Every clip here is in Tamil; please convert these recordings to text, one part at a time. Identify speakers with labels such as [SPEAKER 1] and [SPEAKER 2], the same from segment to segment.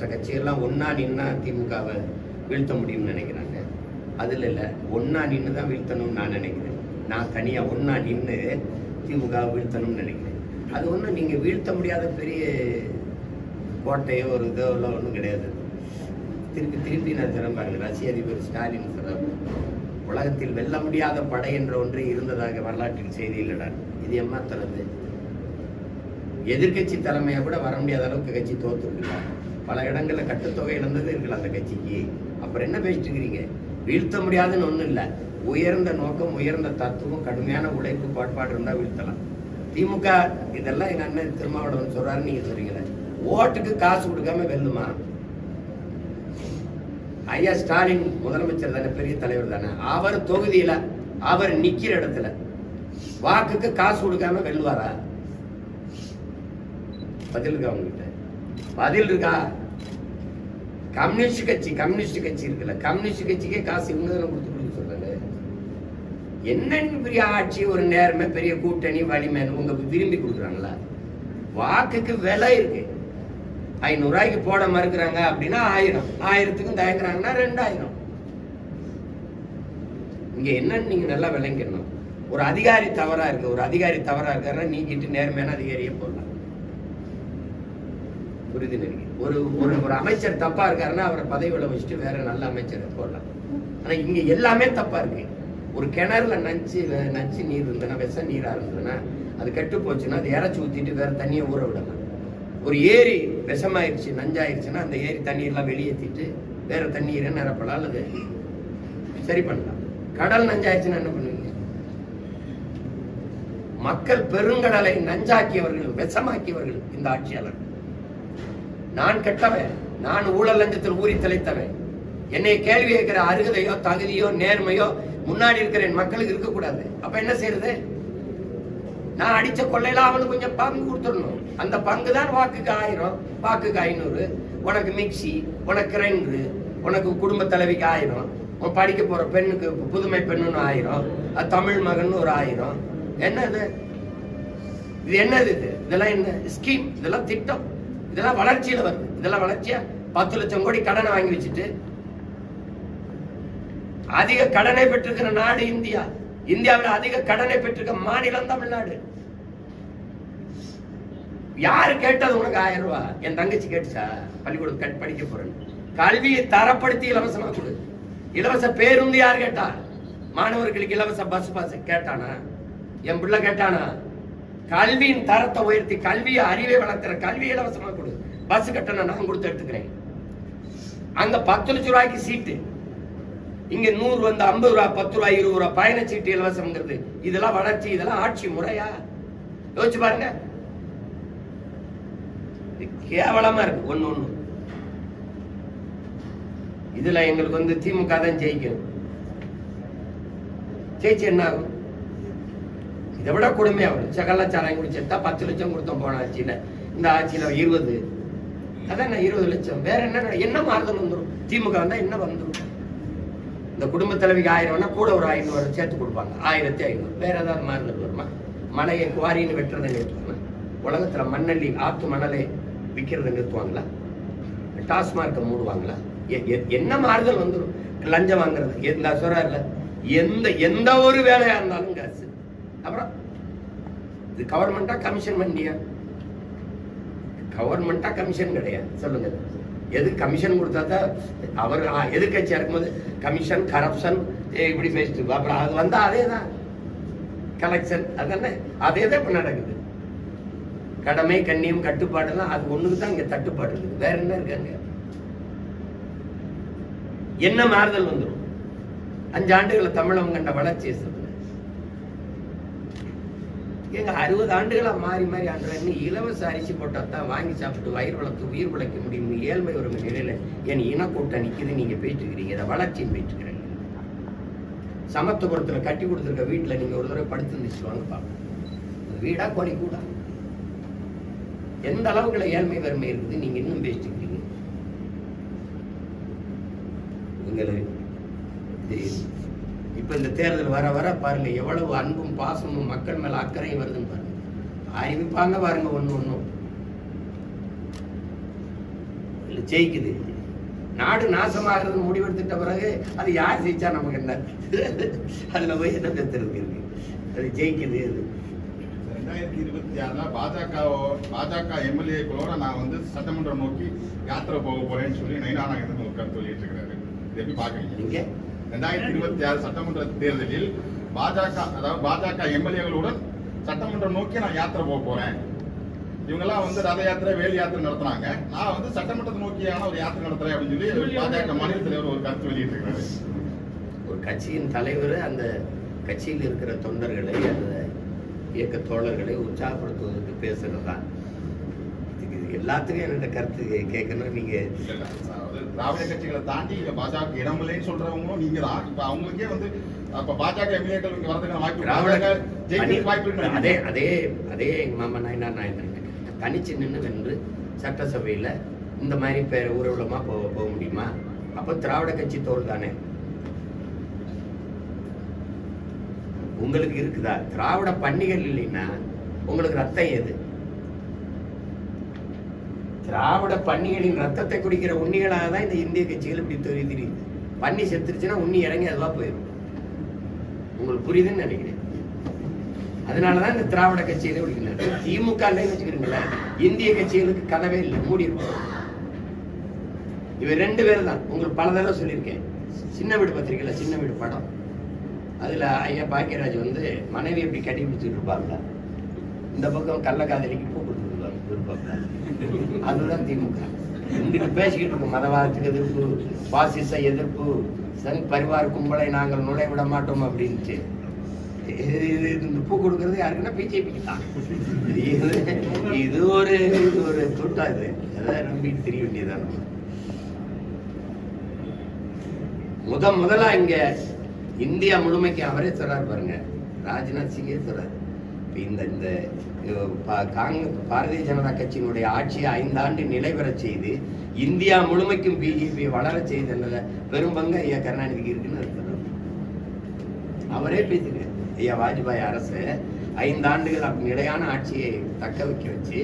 [SPEAKER 1] மற்ற கட்சிகள்லாம் ஒன்னா நின்னா திமுகவை வீழ்த்த முடியும்னு நினைக்கிறாங்க. அதில் இல்லை, ஒன்னா நின்று தான் வீழ்த்தணும்னு நான் நினைக்கிறேன். நான் தனியாக ஒன்னா நின்று திமுகவை வீழ்த்தணும்னு நினைக்கிறேன். அது ஒன்றும் நீங்கள் வீழ்த்த முடியாத பெரிய கோட்டையோ ஒரு இதோ எல்லாம் ஒன்றும் கிடையாது. திருப்பி நான் சொல்ல பாருங்க, ரஷ்ய அதிபர் ஸ்டாலின் சொல்றாரு, உலகத்தில் வெல்ல முடியாத படை என்ற ஒன்று இருந்ததாக வரலாற்றில் செய்தியில் இடார். இது ஏமாத்துறது. எதிர்கட்சி தலைமையை கூட வர முடியாத அளவுக்கு கட்சி தோத்துருக்குல்ல. பல இடங்களில் கட்டுத்தொகை இழந்தது இருக்குல்ல அந்த கட்சிக்கு. அப்புறம் என்ன பேசிட்டு இருக்கிறீங்க? வீழ்த்த முடியாதுன்னு ஒன்றும் இல்லை. உயர்ந்த நோக்கம், உயர்ந்த தத்துவம், கடுமையான உழைப்பு, கோட்பாடு இருந்தால் வீழ்த்தலாம். திமுக இதெல்லாம் எங்கள் அண்ணன் திருமாவளவன் சொல்றாரு, நீங்க சொல்றீங்களே, ஓட்டுக்கு காசு கொடுக்காம வெல்லுமா? ஐயா ஸ்டாலின் முதலமைச்சர் தானே, பெரிய தலைவர் தானே. அவர் தொகுதியில அவர் நிக்கிற இடத்துல வாக்குக்கு காசு கொடுக்காம வெல்லுவாரா? பதில் இருக்கா உங்ககிட்ட? பதில் இருக்கா? கம்யூனிஸ்ட் கட்சி இருக்குல்ல, கம்யூனிஸ்ட் கட்சிக்கே காசு இவங்க கொடுத்து கொடுக்க சொல்றாரு. என்னன்னு பெரிய ஆட்சி, ஒரு நேர்மை, பெரிய கூட்டணி, வலிமை உங்க விரும்பி கொடுக்குறாங்களா? வாக்குக்கு விலை இருக்கு. 500 ரூபாய்க்கு போட மறுக்கிறாங்க அப்படின்னா 1000, 1000க்கும் தயங்குறாங்கன்னா 2000. இங்க என்னன்னு நீங்க நல்லா விளங்கிடணும். ஒரு அதிகாரி தவறா இருக்காருன்னா நீக்கிட்டு நேர்மையான அதிகாரியே போடலாம். புரியுது? ஒரு ஒரு அமைச்சர் தப்பா இருக்காருன்னா அவரை பதவியில வச்சுட்டு வேற நல்ல அமைச்சரை போடலாம். ஆனா இங்க எல்லாமே தப்பா இருக்கு. ஒரு கிணறுல நச்சு நீர் இருந்ததுன்னா, விஷ நீரா இருந்ததுன்னா, அது கெட்டு போச்சுன்னா அது இறச்சி ஊத்திட்டு வேற தண்ணியை ஊற விடலாம். ஒரு ஏரி விஷமாயிருச்சு, நஞ்சாயிருச்சுன்னா அந்த ஏரி தண்ணீர்லாம் வெளியேற்றிட்டு வேற தண்ணீரை நிரப்பலாம் அல்லது சரி பண்ணலாம். கடல் நஞ்சாயிருச்சுன்னா என்ன பண்ணுவீங்க? மக்கள் பெருங்கடலை நஞ்சாக்கியவர்கள், விஷமாக்கியவர்கள் இந்த ஆட்சியாளர். நான் கெட்டவன், நான் ஊழல் லஞ்சத்தில் ஊறி தலைத்தவன், என்னை கேள்வி கேட்கிற அருகதையோ தகுதியோ நேர்மையோ முன்னாடி இருக்கிற என் மக்களுக்கு இருக்கக்கூடாது. அப்ப என்ன செய்யறது? நான் அடிச்ச கொள்ளையில அவனுக்கு கொஞ்சம் பங்கு கொடுத்துடணும். அந்த பங்கு தான் வாக்குக்கு 1000, வாக்குக்கு 500. உனக்கு மிக்சி, உனக்கு கிரைண்டரு, உனக்கு குடும்ப தலைவிக்கு 1000, உன் படிக்க போற பெண்ணுக்கு புதுமை பெண்ணுன்னு 1000, தமிழ் மகன் ஒரு 1000. என்னது இது? என்னது இது? இதெல்லாம் என்ன ஸ்கீம்? இதெல்லாம் திட்டம், இதெல்லாம் வளர்ச்சியில வருது. இதெல்லாம் வளர்ச்சியா? 10 லட்சம் கோடி கடனை வாங்கி வச்சுட்டு அதிக கடனை பெற்றிருக்கிற நாடு இந்தியா. இந்தியாவில் அதிக கடனை பெற்றிருக்க மாநிலம் தமிழ்நாடு. யாரு கேட்டது உனக்கு 1000 ரூபாய்? என் தங்கச்சி கேட்டுச்சா? பள்ளிக்கூடம் படிக்க போறேன். கல்வியை தரப்படுத்தி இலவசமா கொடு. இலவச பேருந்து யார் கேட்டா? மாணவர்களுக்கு இலவச பஸ் கேட்டானா? என் பிள்ளை கேட்டானா? கல்வியின் தரத்தை உயர்த்தி, கல்வியை அறிவை வளர்க்கிற கல்வியை இலவசமா கொடு. பஸ் கட்டணம் நான் கொடுத்து எடுத்துக்கிறேன். அங்க 10 லட்சம் ரூபாய்க்கு சீட்டு, இங்க 100 வந்து 50 ரூபாய், 10 ரூபாய், 20 ரூபாய் பயணச்சீட்டு இலவசம்ங்கிறது. இதெல்லாம் வளர்ச்சி? இதெல்லாம் ஆட்சி முறையா? யோசிச்சு பாருங்க. கேவலமா இருக்கு ஒண்ணு. இதுல எங்களுக்கு வந்து திமுக தான் ஜெயிக்கும். ஜெயிச்சு என்ன ஆகும்? இதை விட கொடுமையா வரும். சகலாச்சாரம் குடிச்சா 10 லட்சம் கொடுத்தோம் போன ஆட்சியில. இந்த ஆட்சியில 20. அதான் 20 லட்சம். வேற என்ன மாறுதல் வந்துடும்? திமுக வந்தா என்ன வந்துடும்? இந்த குடும்ப தலைவிக்கு 1000 கூட ஒரு 500 சேர்த்து கொடுப்பாங்க, 1500. வேற ஏதாவது மாறுதல் வருமா? மலையை குவாரின்னு வெட்டுறதை நிறுத்துவாங்க. உலகத்துல மண்ணள்ளி ஆத்து மணலை விற்கிறத நிறுத்துவாங்களா? டாஸ்மார்க்கை மூடுவாங்களா? என்ன மாறுதல் வந்துடும்? லஞ்சம் வாங்குறது சொல்றாருல, எந்த ஒரு வேலையா இருந்தாலும் காசு. அப்புறம் இது கவர்மெண்டா கமிஷன் வண்டியா? கவர்மெண்டா கமிஷன் கிடையாது. சொல்லுங்க, எது கமிஷன் கொடுத்தா தான் அவர் எதிர்கட்சியா இருக்கும்போது கமிஷன், கரப்ஷன் இப்படி பேசிட்டு, அப்புறம் அது வந்தா அதே தான் கலெக்ஷன். அதானே அதே தான் இப்ப நடக்குது. கடமை, கண்ணியம், கட்டுப்பாடுலாம் அது ஒண்ணுக்கு தான் இங்க தட்டுப்பாடு இருக்குது. வேற என்ன இருக்காங்க? என்ன மாறுதல் வந்துடும்? 5 ஆண்டுகளை தமிழகம் கண்ட வளர்ச்சியை சொல்லுங்க. எங்க 60 ஆண்டுகளா மாறி ஆண்டு இலவச அரிசி போட்டா தான் வாங்கி சாப்பிட்டு வயிறு வளர்த்து உயிர் உழைக்க முடியும். ஏழ்மை ஒரு நிலையில என் இனக்கூட்டம் நிக்குது. நீங்க போயிட்டு இருக்கிறீங்க, இதை வளர்ச்சின்னு போயிட்டு இருக்கிறீங்க. சமத்துவபுரத்துல கட்டி கொடுத்துருக்க வீட்டுல நீங்க ஒரு தடவை படுத்து இருந்துச்சு வாங்க பாப்போம். வீடா கோடி கூட எந்த அளவுக்குள்ள ஏழ்மை வறுமை இருக்குது? நீங்க இன்னும் பேசிட்டு இருக்கிறீங்க. இப்ப இந்த தேர்தல் வர வர பாருங்க எவ்வளவு அன்பும் பாசமும் மக்கள் மேல அக்கறையும் வருதுன்னு பாருங்க. அறிவிப்பாங்க பாருங்க ஒண்ணும் ஜெயிக்குது. நாடு நாசமாகிறது முடிவெடுத்துட்ட பிறகு அது யார் ஜெயிச்சா நமக்கு என்ன? அதுல போய் என்ன பெற்றுருக்கு இருக்கு? அது ஜெயிக்குது. அது
[SPEAKER 2] 2026 பாஜக எம்எல்ஏக்களோட நான் வந்து சட்டமன்றம் நோக்கி யாத்திரை போக போறேன்னு சொல்லி நைனா நாகேந்திரன் ஒரு கருத்து வெளியிட்டு இருக்காரு. எப்படி பாக்குறீங்க? 2026 சட்டமன்ற தேர்தலில் பாஜக எம்எல்ஏகளுடன் சட்டமன்றம் நோக்கி நான் யாத்திரை போக போறேன். இவங்கெல்லாம் வந்து ரத யாத்திரை, வேல் யாத்திரை நடத்துனாங்க. நான் வந்து சட்டமன்றத்தை நோக்கியான ஒரு யாத்திரை நடத்துறேன் அப்படின்னு சொல்லி பாஜக மாநில தலைவர் ஒரு கருத்து வெளியிட்டு இருக்காரு.
[SPEAKER 1] ஒரு கட்சியின் தலைவர் அந்த கட்சியில் இருக்கிற தொண்டர்களை, அந்த இயக்க தோழர்களை உற்சாகப்படுத்துவதற்கு பேசுறதுதான். இது எல்லாத்துக்கும் என்னோட கருத்து கேட்கணும். நீங்க
[SPEAKER 2] திராவிட கட்சிகளை தாண்டி இங்க பாஜக இடமில்லைன்னு சொல்றவங்களும் நீங்க தான். இப்ப அவங்களுக்கே வந்து அப்ப பாஜக எம்எல்ஏக்கள் இங்க வரதுக்கான வாய்ப்பு
[SPEAKER 1] அதே எங்க மாமா நயினார் நாகேந்திரன் தனிச்சு நின்று வென்று சட்டசபையில இந்த மாதிரி ஊர்வலமா போக முடியுமா? அப்ப திராவிட கட்சி தோல் தானே உங்களுக்கு இருக்குதா? திராவிட பண்டிகள் இல்லைன்னா உங்களுக்கு ரத்தம் எது? திராவிட பன்னிகளின் ரத்தத்தை குடிக்கிற உண்ணிகளாக தான் இந்த இந்திய கட்சிகள் இப்படி தெரியுது. பன்னி செத்துருச்சுன்னா உண்ணி இறங்கி அதுவா போயிடும். உங்களுக்கு புரியுதுன்னு நினைக்கிறேன். அதனாலதான் இந்த திராவிட கட்சியில குடிக்கிறாரு. திமுக வச்சுக்கிறீங்களா, இந்திய கட்சிகளுக்கு கனவே இல்லை, மூடி இருக்கும். இவர் 2 பேர் தான். உங்களுக்கு பல தடவை சொல்லியிருக்கேன். சின்ன வீடு பத்திரிகையில சின்ன வீடு படம், அதுல ஐயா பாக்கியராஜ் வந்து மனைவி எப்படி கட்டி பிடிச்சிட்டு இருப்பாங்க, இந்த பக்கம் கள்ளக்காதலிக்கு பூ கொடுத்துருப்பாங்க விருப்பம். அதுதான் திமுக. இன்றைக்கு பேசிக்கிட்டு இருக்கும் மதவாதத்துக்கு எதிர்ப்பு, பாசிச எதிர்ப்பு, சங் பரிவார் கும்பலை நாங்கள் நுழைவிட மாட்டோம் அப்படின்ட்டு. இந்த பூ கொடுக்கறது யாருக்குன்னா பிஜேபிக்கு தான். இது ஒரு கூட்டம். இது அதான் நம்பிட்டு தெரிய வேண்டியதான். முதலா இங்க இந்தியா முழுமைக்கு அவரே சொல்றாரு பாருங்க, ராஜ்நாத் சிங்கே சொல்றாரு. இந்த பாரதிய ஜனதா கட்சியினுடைய ஆட்சியை 5 ஆண்டு நிலை பெற செய்து இந்தியா முழுமைக்கும் பிஜேபி வளர செய்தல பெரும் பங்கு ஐயா கருணாநிதிக்கு இருக்குன்னு சொல்றாரு. அவரே பேசுகிறார். ஐயா வாஜ்பாய் அரசு 5 ஆண்டுகள் நிலையான ஆட்சியை தக்க வைக்க வச்சு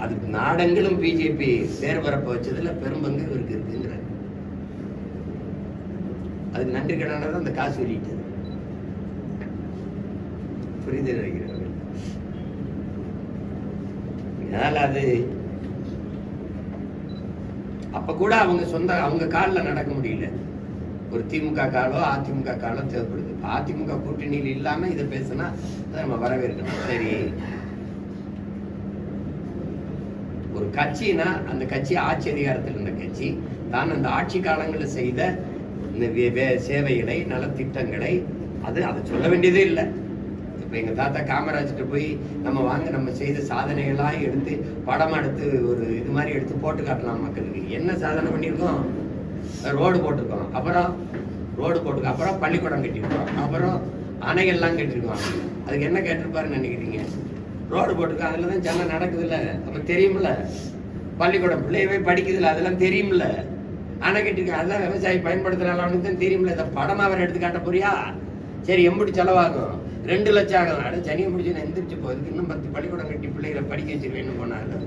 [SPEAKER 1] அதுக்கு நாடெங்கிலும் பிஜேபி பேர் பரப்ப வச்சதுல பெரும் பங்கு இவருக்கு இருக்குங்கிறார். அதுக்கு நன்றி கடனாக அந்த காசு வெளியிட்டது. புரிந்து நினைக்கிறேன். அதனால அது அப்ப கூட அவங்க காலில் நடக்க முடியல. ஒரு திமுக காலோ அதிமுக காலோ தேவைப்படுது. அதிமுக கூட்டணியில் இல்லாம இதை பேசினா நம்ம வரவேற்கணும். சரி, ஒரு கட்சினா அந்த கட்சி ஆட்சி அதிகாரத்தில் இருந்த கட்சி தான் அந்த ஆட்சி காலங்களில் செய்த இந்த சேவைகளை, நலத்திட்டங்களை அதை சொல்ல வேண்டியதே இல்லை. இப்ப எங்க தாத்தா காமராஜ்கிட்ட போய் நம்ம செய்த சாதனைகளாக எடுத்து படம் எடுத்து ஒரு இது மாதிரி எடுத்து போட்டு காட்டலாம் மக்களுக்கு. என்ன சாதனை பண்ணியிருக்கோம்? ரோடு போட்டிருக்கோம், அப்புறம் பள்ளிக்கூடம் கட்டியிருக்கோம், அப்புறம் அணைகள்லாம் கட்டியிருக்கோம். அதுக்கு என்ன கேட்டிருப்பாருன்னு நினைக்கிறீங்க? ரோடு போட்டிருக்கோம், அதுல தான் ஜனம் நடக்குதுல்ல, அப்ப தெரியுமில்ல. பள்ளிக்கூடம் பிள்ளையவே படிக்குதுல்ல, அதெல்லாம் தெரியுமில்ல. அணை கட்டிருக்கோம், அதெல்லாம் விவசாயி பயன்படுத்துறாங்க, அவனுக்கு தான் தெரியுமில்ல. இதை படமா அவர் எடுத்து காட்ட போறியா? சரி, எம்படி செலவாகும்? 2 லட்சம் ஆகும். சனியை முடிச்சு நான் எந்திரிச்சு போகுதுக்கு இன்னும் 10 பள்ளிக்கூடம் கட்டி பிள்ளைகளை படிக்க வச்சிருவேன்னு போனாரு.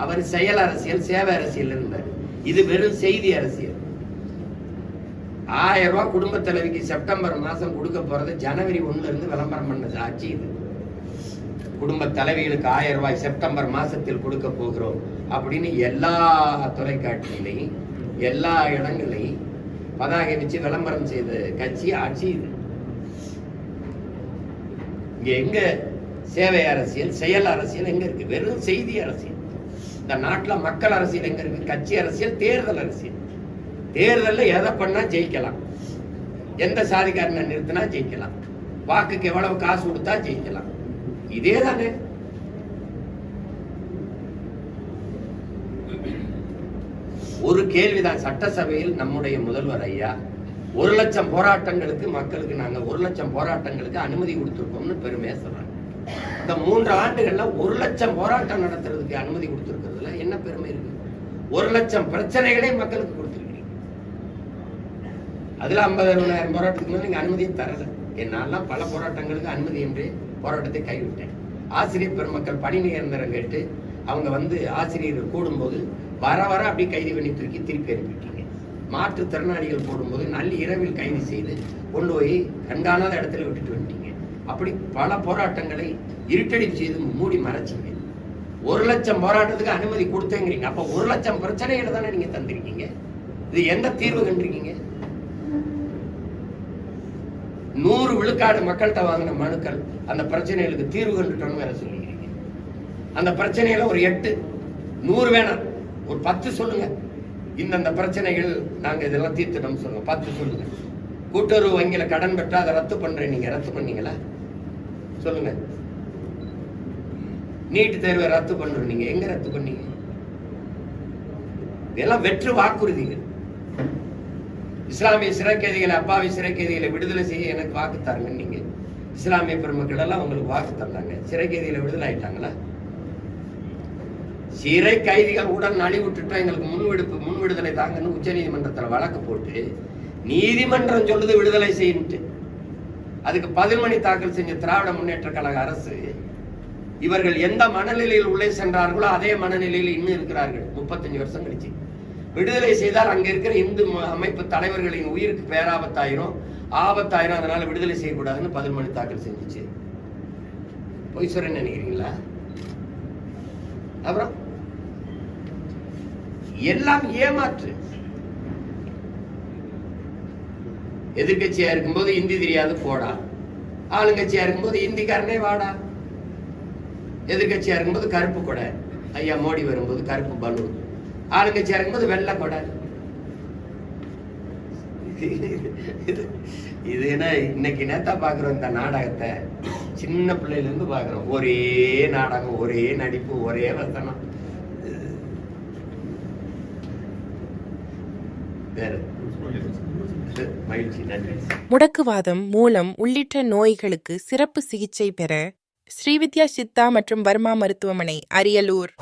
[SPEAKER 1] அவர் செயல் அரசியல், சேவை அரசியல் இருந்தார். இது வெறும் செய்தி அரசியல். 1000 ரூபாய் குடும்ப தலைவிக்கு செப்டம்பர் மாசம் கொடுக்க போறது ஜனவரி 1 இருந்து விளம்பரம் பண்ணது ஆட்சி. இது குடும்ப தலைவிகளுக்கு 1000 ரூபாய் செப்டம்பர் மாசத்தில் கொடுக்க போகிறோம் அப்படின்னு எல்லா தொலைக்காட்சியிலையும் எல்லா இடங்களையும் பதாகை வச்சு விளம்பரம் செய்த கட்சி ஆட்சி இது. இங்க எங்க சேவை அரசியல், செயல் அரசியல் எங்க இருக்கு? வெறும் செய்தி அரசியல். இந்த நாட்டுல மக்கள் அரசியல் எங்க இருக்கு? கட்சி அரசியல், தேர்தல் அரசியல். தேர்தல்ல எதை பண்ணா ஜெயிக்கலாம், எந்த சாதிக்காரனை நிறுத்தினா ஜெயிக்கலாம், வாக்குக்கு எவ்வளவு காசு கொடுத்தா ஜெயிக்கலாம். இதே தானே. ஒரு கேள்விதான். சட்டசபையில் நம்முடைய முதல்வர் ஐயா 1 லட்சம் போராட்டங்களுக்கு மக்களுக்கு நாங்க 1 லட்சம் போராட்டங்களுக்கு அனுமதி கொடுத்திருக்கோம்னு பெருமையா சொல்றாங்க. இந்த 3 ஆண்டுகள்ல 1 லட்சம் போராட்டம் நடத்துறதுக்கு அனுமதி கொடுத்திருக்கிறதுல என்ன பெருமை இருக்கு? 1 லட்சம் பிரச்சனைகளே மக்களுக்கு கொடுத்திருக்கீங்க. அதுல 50,000 போராட்டத்துக்கு மேல நீங்க அனுமதியை தரல. என்னால பல போராட்டங்களுக்கு அனுமதி என்று போராட்டத்தை கைவிட்டேன். ஆசிரியர் பெருமக்கள் பணி நிரந்தரம் கேட்டு அவங்க ஆசிரியர்கள் கூடும்போது வர அப்படி கைது பண்ணி தூக்கி திருப்பி அனுப்பிட்டீங்க. மாற்றுத்திறனாளிகள் போடும்போது நல்ல இரவில் கைது செய்து கொண்டு போய் கண்காணாத இடத்துல விட்டுட்டு வந்துட்டீங்க. அப்படி பல போராட்டங்களை இருட்டடிப்பு செய்து மூடி மறைச்சிங்க. 1,00,000 போராட்டத்துக்கு அனுமதி கொடுத்தேங்கிறீங்க. அப்ப 1,00,000 பிரச்சனைகளை தானே நீங்க தந்திருக்கீங்க. இது எந்த தீர்வு கண்டிருக்கீங்க? 100 விழுக்காடு மக்கள்கிட்ட வாங்கின மனுக்கள் அந்த பிரச்சனைகளுக்கு தீர்வு கண்டுட்டோம்னு வேற சொல்லிக்கிறீங்க. அந்த பிரச்சனைகளை ஒரு 8 100 வேணாம், ஒரு 10 சொல்லுங்க. இந்த பிரச்சனைகள் நாங்க இதெல்லாம் தீர்த்துட்டோம் சொல்லுங்க. 10 சொல்லுங்க. கூட்டுறவு வங்கியில கடன் பெற்றா அதை ரத்து பண்றேன், நீங்க ரத்து பண்ணீங்களா சொல்லுங்க. நீட் தேர்வை ரத்து பண்றோம், நீங்க எங்க ரத்து பண்ணீங்க? இதெல்லாம் வெற்று வாக்குறுதிகள். இஸ்லாமிய சிறை கைதிகளை, அப்பாவி சிறை கைதிகளை விடுதலை செய்ய எனக்கு வாக்கு தாருங்க. நீங்க இஸ்லாமிய பெருமக்கள் எல்லாம் உங்களுக்கு வாக்கு தந்தாங்க. சிறை கைதிகளை விடுதலை ஆயிட்டாங்களா? சிறை கைதிகள் உடன் நலிவுட்டுட்டா எங்களுக்கு முன் விடுதலை தாங்கன்னு உச்ச நீதிமன்றத்துல வழக்கு போட்டு நீதிமன்றம் சொல்லுது விடுதலை செய்யிட்டு. அதுக்கு பதில் மணி தாக்கல் செஞ்ச திராவிட முன்னேற்ற கழக அரசு இவர்கள் எந்த மனநிலையில் உள்ளே சென்றார்களோ அதே மனநிலையில் இன்னும் இருக்கிறார்கள். 35 வருஷம் கழிச்சு விடுதலை செய்தால் அங்க இருக்கிற இந்து அமைப்பு தலைவர்களின் உயிருக்கு பேராபத்தாயிரும், ஆபத்தாயிரும், அதனால விடுதலை செய்யக்கூடாதுன்னு பதில் மணி தாக்கல் செஞ்சுச்சு. பொய் சொல்றேன்னு நினைக்கிறீங்களா? அப்புறம் எல்லாம் ஏமாற்று. எதிர்கட்சியா இருக்கும்போது இந்தி தெரியாது போடா, ஆளுங்கட்சியா இருக்கும்போது இந்திக்காரனே வாடா. எதிர்கட்சியா இருக்கும்போது கருப்பு கொடை, ஐயா மோடி வரும்போது கருப்பு பலூன், ஆளுங்கட்சியா இருக்கும்போது வெள்ளை கொடை. இது என்ன இன்னைக்கு நேத்தா பாக்குறோம் இந்த நாடகத்தை, சின்ன பிள்ளையில இருந்து பாக்குறோம். ஒரே நாடகம், ஒரே நடிப்பு, ஒரே வசனம்.
[SPEAKER 3] முடக்குவாதம், மூலம் உள்ளிட்ட நோய்களுக்கு சிறப்பு சிகிச்சை பெற ஸ்ரீவித்யா சித்தா மற்றும் வர்மா மருத்துவமனை, அரியலூர்.